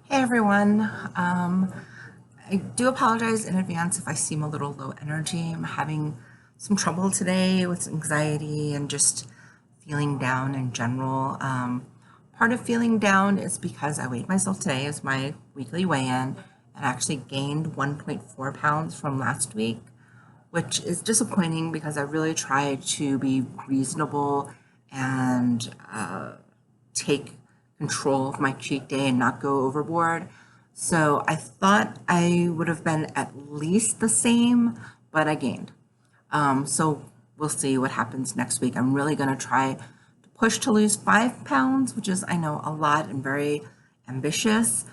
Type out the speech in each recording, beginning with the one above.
Hey everyone. I do apologize in advance if I seem a little low energy. I'm having some trouble today with anxiety and just feeling down in general. Part of feeling down is because I weighed myself today as my weekly weigh-in and actually gained 1.4 pounds from last week, which is disappointing because I really tried to be reasonable and take control of my cheat day and not go overboard. So I thought I would have been at least the same, but I gained. So we'll see what happens next week. I'm really going to try to push to lose 5 pounds, which is, I know, a lot and very ambitious,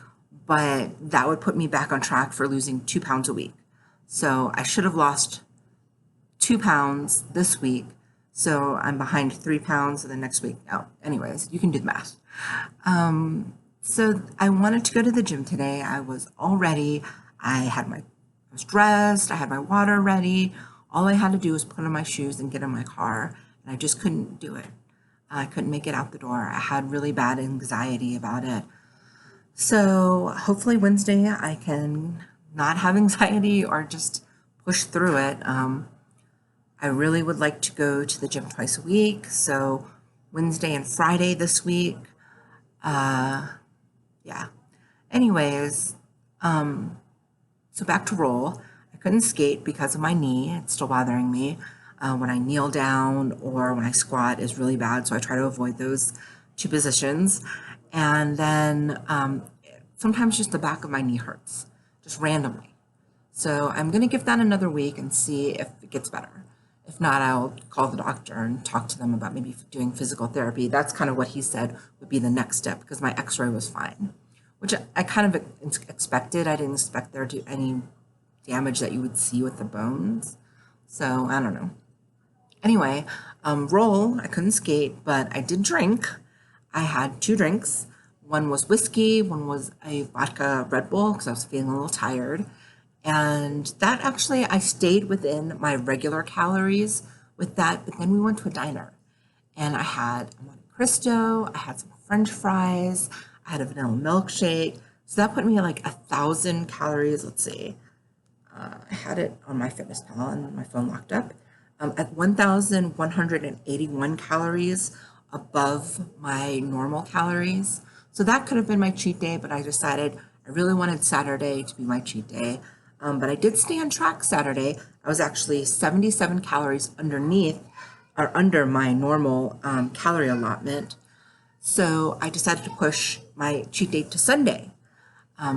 but that would put me back on track for losing 2 pounds a week. So I should have lost 2 pounds this week. So I'm behind 3 pounds the next week. Oh, anyways, you can do the math. So I wanted to go to the gym today. I was all ready. I was dressed. I had my water ready. All I had to do was put on my shoes and get in my car, and I just couldn't do it. I couldn't make it out the door. I had really bad anxiety about it. So hopefully Wednesday I can not have anxiety or just push through it. I really would like to go to the gym twice a week. So Wednesday and Friday this week. Yeah. Anyways, so back to roll. I couldn't skate because of my knee. It's still bothering me. When I kneel down or when I squat is really bad. So I try to avoid those two positions. And then sometimes just the back of my knee hurts, just randomly. So I'm going to give that another week and see if it gets better. If not, I'll call the doctor and talk to them about maybe doing physical therapy. That's kind of what he said would be the next step because my x-ray was fine, which I kind of expected. I didn't expect there to be any damage that you would see with the bones. So I don't know. Anyway, roll, I couldn't skate, but I did drink. I had two drinks. One was whiskey, one was a vodka Red Bull because I was feeling a little tired. And that actually, I stayed within my regular calories with that, but then we went to a diner and I had a Monte Cristo, I had some French fries, I had a vanilla milkshake. So that put me at like 1,000 calories. Let's see. I had it on my Fitness Pal and my phone locked up at 1,181 calories above my normal calories. So that could have been my cheat day, but I decided I really wanted Saturday to be my cheat day. But I did stay on track Saturday. I was actually 77 calories underneath or under my normal calorie allotment. So I decided to push my cheat day to Sunday.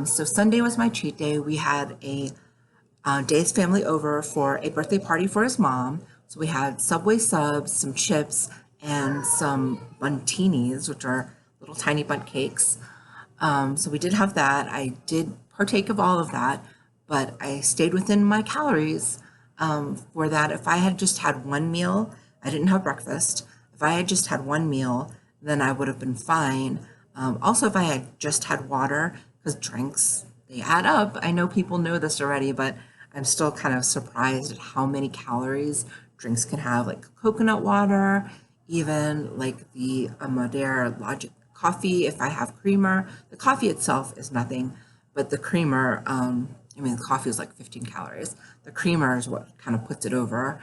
So Sunday was my cheat day. We had a Dave's family over for a birthday party for his mom. So we had Subway subs, some chips, and some buntinis, which are little tiny bunt cakes. So we did have that. I did partake of all of that, but I stayed within my calories for that. If I had just had one meal, I didn't have breakfast. If I had just had one meal, then I would have been fine. Also, if I had just had water, because drinks, they add up. I know people know this already, but I'm still kind of surprised at how many calories drinks can have, like coconut water, even like the Madera Logic coffee. If I have creamer, the coffee itself is nothing, but the creamer, I mean, the coffee is like 15 calories. The creamer is what kind of puts it over.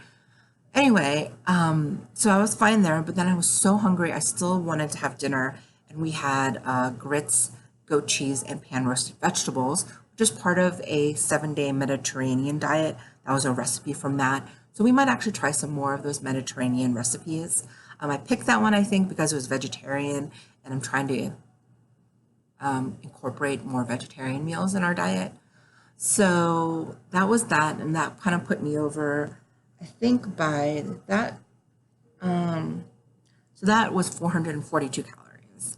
Anyway, so I was fine there, but then I was so hungry. I still wanted to have dinner, and we had grits, goat cheese, and pan roasted vegetables, which is part of a 7-day Mediterranean diet. That was a recipe from that. So we might actually try some more of those Mediterranean recipes. I picked that one, I think, because it was vegetarian, and I'm trying to incorporate more vegetarian meals in our diet. So that was that, and that kind of put me over, I think, by that. So that was 442 calories.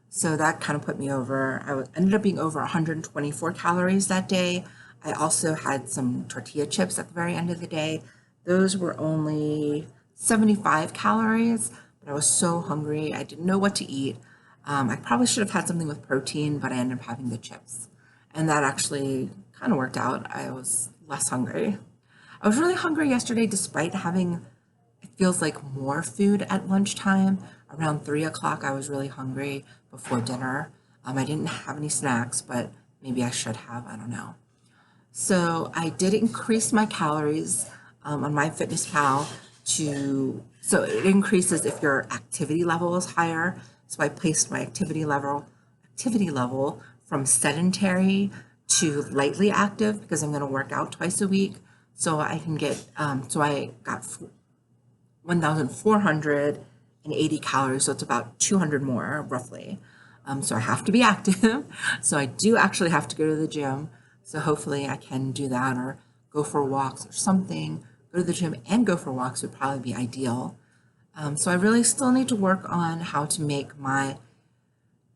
So that kind of put me over. Ended up being over 124 calories that day. I also had some tortilla chips at the very end of the day. Those were only 75 calories, but I was so hungry. I didn't know what to eat. I probably should have had something with protein, but I ended up having the chips. And that actually kind of worked out. I was less hungry. I was really hungry yesterday despite having, it feels like more food at lunchtime. Around 3 o'clock, I was really hungry before dinner. I didn't have any snacks, but maybe I should have, I don't know. So I did increase my calories on MyFitnessPal so it increases if your activity level is higher. So I placed my activity level from sedentary to lightly active because I'm going to work out twice a week. So I can get, so I got 1,480 calories, so it's about 200 more roughly. So I have to be active. So I do actually have to go to the gym. So hopefully I can do that or go for walks or something. Go to the gym and go for walks would probably be ideal. So I really still need to work on how to make my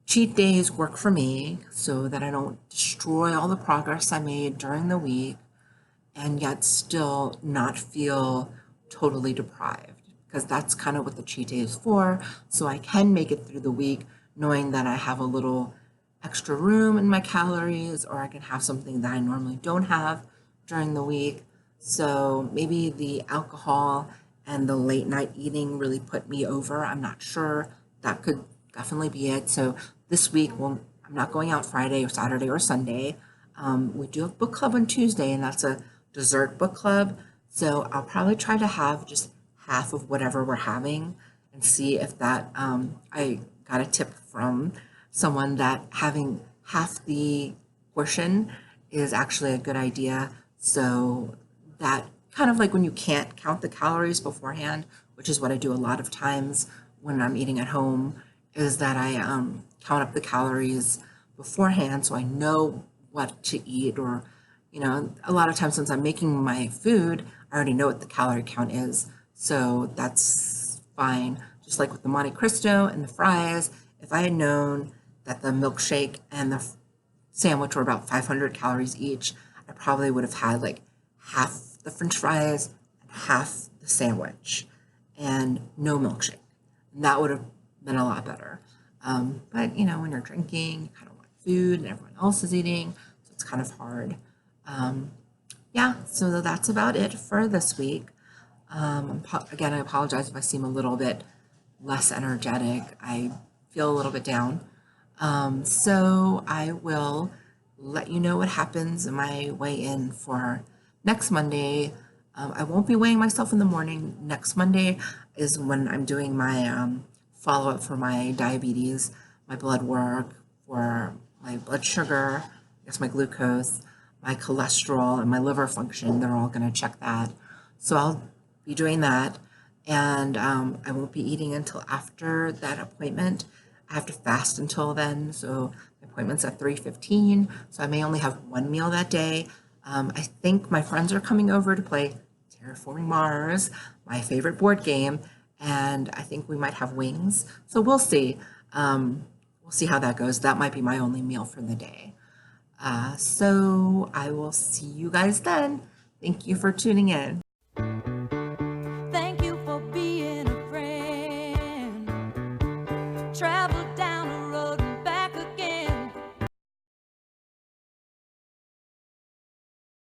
cheat days work for me so that I don't destroy all the progress I made during the week and yet still not feel totally deprived because that's kind of what the cheat day is for. So I can make it through the week knowing that I have a little extra room in my calories or I can have something that I normally don't have during the week. So maybe the alcohol and the late night eating really put me over. I'm not sure. That could definitely be it. So this week, well, I'm not going out Friday or Saturday or Sunday. We do have book club on Tuesday, and that's a dessert book club. So I'll probably try to have just half of whatever we're having and see if that, I got a tip from someone that having half the portion is actually a good idea. So that kind of like when you can't count the calories beforehand, which is what I do a lot of times when I'm eating at home, is that I count up the calories beforehand so I know what to eat or a lot of times since I'm making my food, I already know what the calorie count is. So that's fine. Just like with the Monte Cristo and the fries, if I had known that the milkshake and the sandwich were about 500 calories each, I probably would have had like half the French fries and half the sandwich and no milkshake. And that would have been a lot better. But when you're drinking, you kind of want food and everyone else is eating, so it's kind of hard. Yeah, so that's about it for this week. Again, I apologize if I seem a little bit less energetic. I feel a little bit down. So I will let you know what happens in my weigh-in for next Monday. I won't be weighing myself in the morning. Next Monday is when I'm doing my follow-up for my diabetes, my blood work, for my blood sugar, I guess my glucose, my cholesterol, and my liver function. They're all going to check that. So I'll be doing that. And I won't be eating until after that appointment. I have to fast until then. So the appointment's at 3:15. So I may only have one meal that day. I think my friends are coming over to play Terraforming Mars, my favorite board game, and I think we might have wings. So we'll see. We'll see how that goes. That might be my only meal for the day. So I will see you guys then. Thank you for tuning in. Thank you for being a friend. Travel